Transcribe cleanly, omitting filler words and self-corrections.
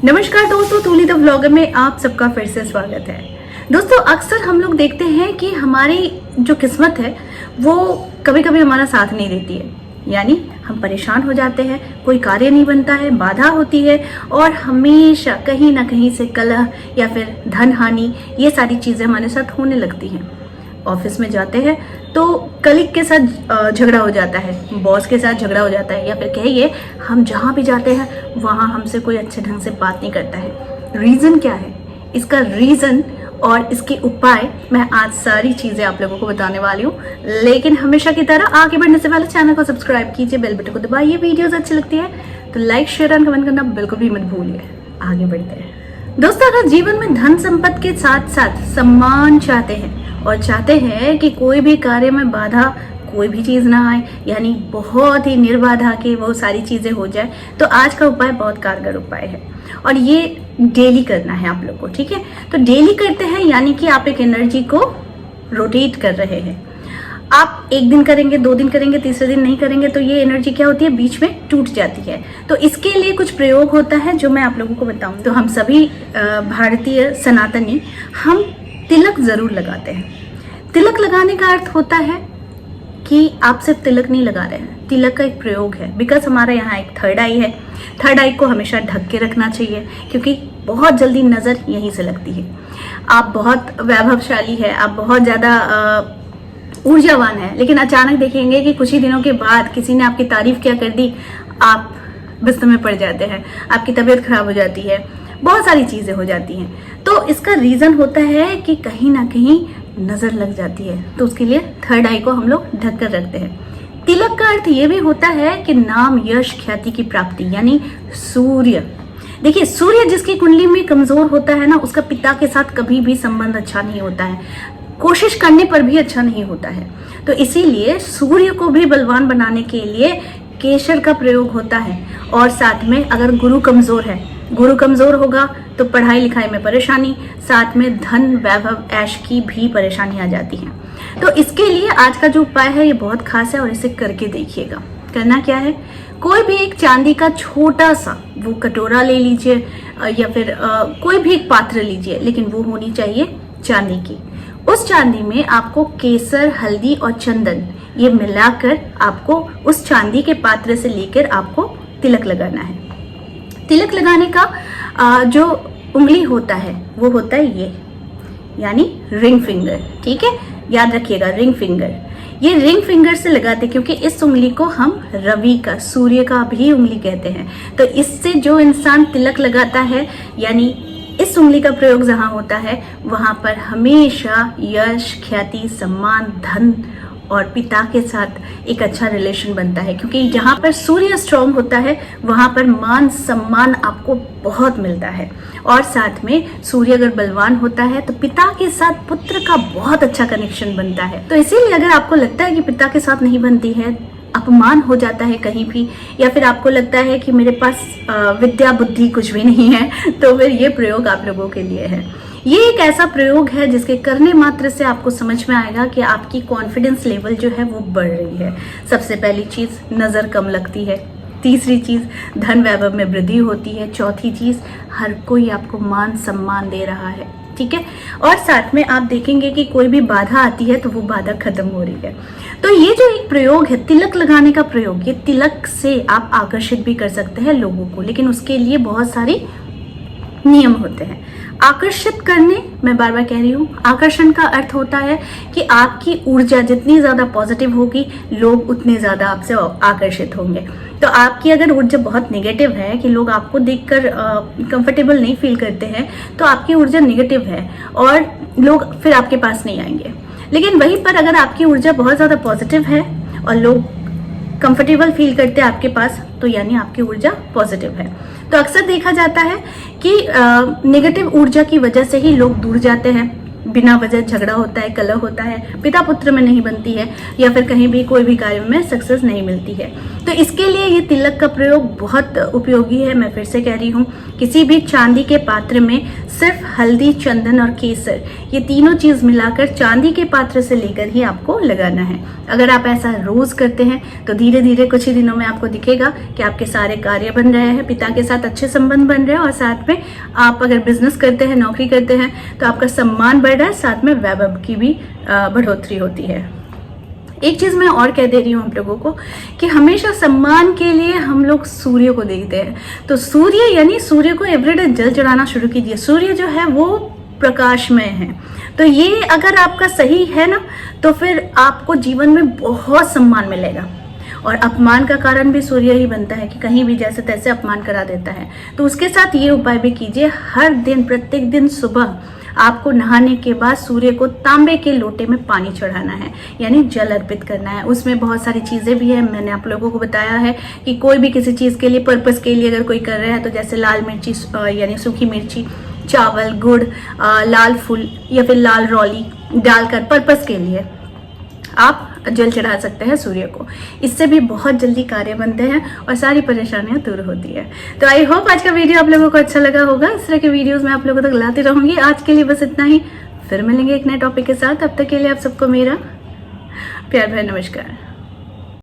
नमस्कार दोस्तों, तूली the vlogger में आप सबका फिर से स्वागत है। दोस्तों, अक्सर हम लोग देखते हैं कि हमारी जो किस्मत है वो कभी कभी हमारा साथ नहीं देती है, यानी हम परेशान हो जाते हैं, कोई कार्य नहीं बनता है, बाधा होती है और हमेशा कहीं ना कहीं से कलह या फिर धन हानि, ये सारी चीज़ें हमारे साथ होने लगती हैं। ऑफिस में जाते हैं तो कलीग के साथ झगड़ा हो जाता है, बॉस के साथ झगड़ा हो जाता है, या फिर कहिए हम जहाँ भी जाते हैं वहाँ हमसे कोई अच्छे ढंग से बात नहीं करता है। रीज़न क्या है? इसका रीज़न और इसके उपाय मैं आज सारी चीज़ें आप लोगों को बताने वाली हूँ। लेकिन हमेशा की तरह आगे बढ़ने से पहले चैनल को सब्सक्राइब कीजिए, बेल बटन को दबाइए। वीडियोस अच्छी लगती है तो लाइक, शेयर एंड कमेंट करना बिल्कुल भी मत भूलिए। आगे बढ़ते हैं दोस्तों। अगर जीवन में धन संपत्ति के साथ साथ सम्मान चाहते हैं और चाहते हैं कि कोई भी कार्य में बाधा, कोई भी चीज़ ना आए, यानी बहुत ही निर्बाधा के वो सारी चीज़ें हो जाए, तो आज का उपाय बहुत कारगर उपाय है और ये डेली करना है आप लोग को। ठीक है, तो डेली करते हैं यानी कि आप एक एनर्जी को रोटेट कर रहे हैं। आप एक दिन करेंगे, 2 दिन करेंगे, तीसरे दिन नहीं करेंगे तो ये एनर्जी क्या होती है, बीच में टूट जाती है। तो इसके लिए कुछ प्रयोग होता है जो मैं आप लोगों को बताऊं। तो हम सभी भारतीय सनातनी हम तिलक जरूर लगाते हैं। तिलक लगाने का अर्थ होता है कि आप सिर्फ तिलक नहीं लगा रहे हैं, तिलक का एक प्रयोग है। बिकॉज हमारा यहाँ एक थर्ड आई है, थर्ड आई को हमेशा ढक के रखना चाहिए क्योंकि बहुत जल्दी नज़र यहीं से लगती है। आप बहुत वैभवशाली है, आप बहुत ज़्यादा ऊर्जावान है, लेकिन अचानक देखेंगे कि कुछ ही दिनों के बाद किसी ने आपकी तारीफ क्या कर दी, आप बिस्तर में पड़ जाते हैं, आपकी तबीयत खराब हो जाती है, बहुत सारी चीज़ें हो जाती हैं। तो इसका रीज़न होता है कि कहीं ना कहीं नज़र लग जाती है, तो उसके लिए थर्ड आई को हम लोग ढक कर रखते हैं। तिलक का अर्थ ये भी होता है कि नाम, यश, ख्याति की प्राप्ति, यानी सूर्य। देखिए, सूर्य जिसकी कुंडली में कमजोर होता है ना, उसका पिता के साथ कभी भी संबंध अच्छा नहीं होता है, कोशिश करने पर भी अच्छा नहीं होता है। तो इसीलिए सूर्य को भी बलवान बनाने के लिए केसर का प्रयोग होता है। और साथ में अगर गुरु कमजोर है, गुरु कमजोर होगा तो पढ़ाई लिखाई में परेशानी, साथ में धन, वैभव, ऐश की भी परेशानी आ जाती है। तो इसके लिए आज का जो उपाय है ये बहुत खास है और इसे करके देखिएगा। करना क्या है, कोई भी एक चांदी का छोटा सा वो कटोरा ले लीजिए या फिर कोई भी एक पात्र लीजिए, लेकिन वो होनी चाहिए चांदी की। उस चांदी में आपको केसर, हल्दी और चंदन ये मिलाकर आपको उस चांदी के पात्र से लेकर आपको तिलक लगाना है। तिलक लगाने का जो उंगली होता है वो होता है ये, यानी रिंग फिंगर। ठीक है, याद रखिएगा, रिंग फिंगर। ये रिंग फिंगर से लगाते क्योंकि इस उंगली को हम रवि का, सूर्य का भी उंगली कहते हैं। तो इससे जो इंसान तिलक लगाता है, यानी इस उंगली का प्रयोग जहाँ होता है वहां पर हमेशा यश, ख्याति, सम्मान, धन और पिता के साथ एक अच्छा रिलेशन बनता है। क्योंकि जहाँ पर सूर्य स्ट्रॉन्ग होता है वहां पर मान सम्मान आपको बहुत मिलता है। और साथ में सूर्य अगर बलवान होता है तो पिता के साथ पुत्र का बहुत अच्छा कनेक्शन बनता है। तो इसीलिए अगर आपको लगता है कि पिता के साथ नहीं बनती है, अपमान हो जाता है कहीं भी, या फिर आपको लगता है कि मेरे पास विद्या बुद्धि कुछ भी नहीं है, तो फिर ये प्रयोग आप लोगों के लिए है। ये एक ऐसा प्रयोग है जिसके करने मात्र से आपको समझ में आएगा कि आपकी कॉन्फिडेंस लेवल जो है वो बढ़ रही है। सबसे पहली चीज़, नज़र कम लगती है। तीसरी चीज़, धन वैभव में वृद्धि होती है। चौथी चीज़, हर कोई आपको मान सम्मान दे रहा है। ठीक है, और साथ में आप देखेंगे कि कोई भी बाधा आती है तो वो बाधा खत्म हो रही है। तो ये जो एक प्रयोग है तिलक लगाने का प्रयोग, ये तिलक से आप आकर्षित भी कर सकते हैं लोगों को, लेकिन उसके लिए बहुत सारी नियम होते हैं। आकर्षित करने, मैं बार बार कह रही हूँ, आकर्षण का अर्थ होता है कि आपकी ऊर्जा जितनी ज्यादा पॉजिटिव होगी, लोग उतने ज्यादा आपसे आकर्षित होंगे। तो आपकी अगर ऊर्जा बहुत नेगेटिव है कि लोग आपको देखकर कंफर्टेबल नहीं फील करते हैं, तो आपकी ऊर्जा नेगेटिव है और लोग फिर आपके पास नहीं आएंगे। लेकिन वहीं पर अगर आपकी ऊर्जा बहुत ज्यादा पॉजिटिव है और लोग कंफर्टेबल फील करते हैं आपके पास, तो यानी आपकी ऊर्जा पॉजिटिव है। तो अक्सर देखा जाता है कि नेगेटिव ऊर्जा की वजह से ही लोग दूर जाते हैं, बिना वजह झगड़ा होता है, कलह होता है, पिता पुत्र में नहीं बनती है, या फिर कहीं भी कोई भी कार्य में सक्सेस नहीं मिलती है। तो इसके लिए ये तिलक का प्रयोग बहुत उपयोगी है। मैं फिर से कह रही हूँ, किसी भी चांदी के पात्र में सिर्फ हल्दी, चंदन और केसर, ये तीनों चीज मिलाकर चांदी के पात्र से लेकर ही आपको लगाना है। अगर आप ऐसा रोज करते हैं तो धीरे धीरे कुछ ही दिनों में आपको दिखेगा कि आपके सारे कार्य बन रहे हैं, पिता के साथ अच्छे संबंध बन रहे हैं, और साथ में आप अगर बिजनेस करते हैं, नौकरी करते हैं, तो आपका सम्मान बढ़ रहा है, साथ में वैभव की भी बढ़ोतरी होती है। एक चीज मैं और कह दे रही हूँ आप लोगों को कि हमेशा सम्मान के लिए हम लोग सूर्य को देखते हैं। तो सूर्य यानी सूर्य को एवरीडे जल चढ़ाना शुरू कीजिए। सूर्य जो है वो प्रकाशमय है, तो ये अगर आपका सही है ना, तो फिर आपको जीवन में बहुत सम्मान मिलेगा। और अपमान का कारण भी सूर्य ही बनता है कि कहीं भी जैसे तैसे अपमान करा देता है। तो उसके साथ ये उपाय भी कीजिए, हर दिन प्रत्येक दिन सुबह आपको नहाने के बाद सूर्य को तांबे के लोटे में पानी चढ़ाना है, यानी जल अर्पित करना है। उसमें बहुत सारी चीज़ें भी है, मैंने आप लोगों को बताया है कि कोई भी किसी चीज़ के लिए, पर्पस के लिए अगर कोई कर रहा है, तो जैसे लाल मिर्ची यानी सूखी मिर्ची, चावल, गुड़, लाल फूल या फिर लाल रौली डालकर पर्पस के लिए आप जल चढ़ा सकते हैं सूर्य को। इससे भी बहुत जल्दी कार्य बनते हैं और सारी परेशानियां दूर होती है। तो आई होप आज का वीडियो आप लोगों को अच्छा लगा होगा। इस तरह के वीडियोस मैं आप लोगों तक लाती रहूंगी। आज के लिए बस इतना ही, फिर मिलेंगे एक नए टॉपिक के साथ। तब तक के लिए आप सबको मेरा प्यार भरा नमस्कार।